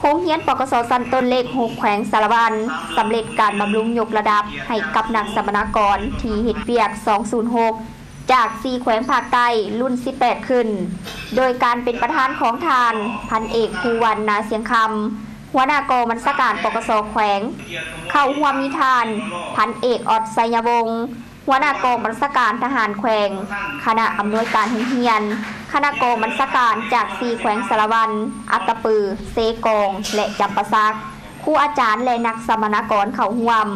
รงเรียนปกส.สันต้นเลข6แขวงสารวันสำเร็จการบำรุงยกระดับให้กับนักสัมมนากรที่เฮ็ดเวียก206จาก4แขวงภาคใต้รุ่น18ขึ้นโดยการเป็นประธานของทานพันเอกภูวรรณนาเสียงคำหัวหน้ากองบัญชาการปกส.แขวงเข้าร่วมนิทานพันเอกออดไสยวงศ์หัวหน้ากองบัญชาการทหารแขวงคณะอำนวยการโรงเรียนคณะกองบัญชาการจาก4แขวงสารวันอัตตปือเซกองและจำปาสักครูอาจารย์และนักสัมมนากรเข้าร่วม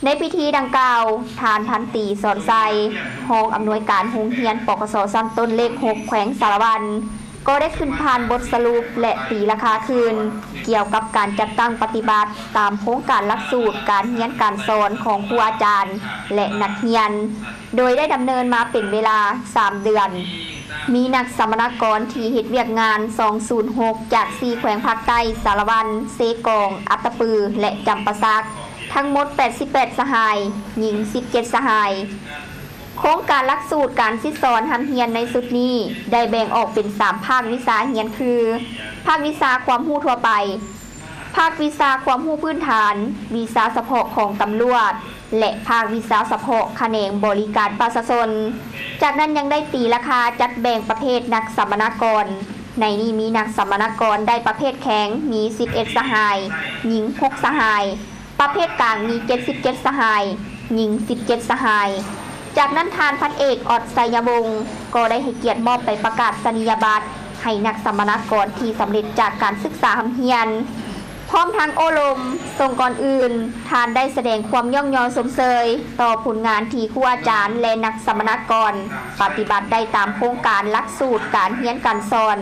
ในพิธีดังกล่าวทานพันตีสอนไซห้องอำนวยการโรงเรียนปกส.สันต้นเลข6แขวงสารวันก็ได้ขึ้นผ่านบทสรุปและตีราคาคืนเกี่ยวกับการจัดตั้งปฏิบัติตามโครงการหลักสูตรการเรียนการสอนของครูอาจารย์และนักเรียนโดยได้ดำเนินมาเป็นเวลา3เดือนมีนักสัมมนากรที่เฮ็ดเวียกงาน206จาก4แขวงภาคใต้สารวันเซกองอัตตปือและจำปาสักทั้งหมด88สหายหญิง17สหายโครงการหลักสูตรการสอนทำเรียนในสุดนี้ได้แบ่งออกเป็น3ภาควิชาเรียนคือภาควิชาความรู้ทั่วไปภาควิชาความรู้พื้นฐานวิชาเฉพาะของตำรวจและภาควิชาเฉพาะแขนงบริการประชาชนจากนั้นยังได้ตีราคาจัดแบ่งประเภทนักสัมมนากรในนี้มีนักสัมมนากรได้ประเภทแข็งมี11สหายหญิง6สหายประเภทกลางมี77สหายหญิง17สหายจากนั้นทานพันเอกออดไสยวงศ์ก็ได้ให้เกียรติมอบไปประกาศนียบัตรให้นักสัมมนากรที่สำเร็จจากการศึกษาเรียนพร้อมทางโอลมทรงก่อนอื่นทานได้แสดงความย่องยอสมเสยต่อผลงานที่ครูอาจารย์และนักสัมมนากรปฏิบัติได้ตามโครงการหลักสูตรการเรียนการสอน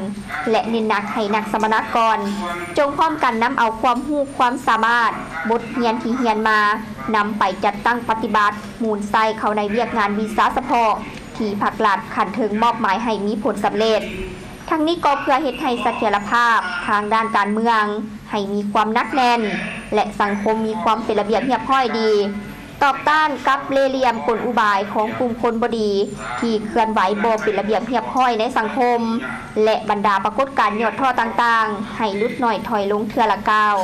และเน้นหนักให้นักสัมมนากรจงพร้อมกันนำเอาความรู้ความสามารถบทเรียนที่เรียนมานำไปจัดตั้งปฏิบัติมูลไส้เข้าในเวียกงานวิชาเฉพาะที่ภาครัฐขันถึงมอบหมายให้มีผลสำเร็จทั้งนี้ก็เพื่อเฮ็ดให้เสถียรภาพทางด้านการเมืองให้มีความหนักแน่นและสังคมมีความเป็นระเบียบเรียบร้อยดีตอบต้านกับเล่ห์เหลี่ยมกลอุบายของกลุ่มคนบ่ดีที่เคลื่อนไหวบ่เป็นระเบียบเรียบร้อยในสังคมและบรรดาปรากฏการณ์ยอดท่อต่างๆให้ลดน้อยถอยลงเทื่อละก้าว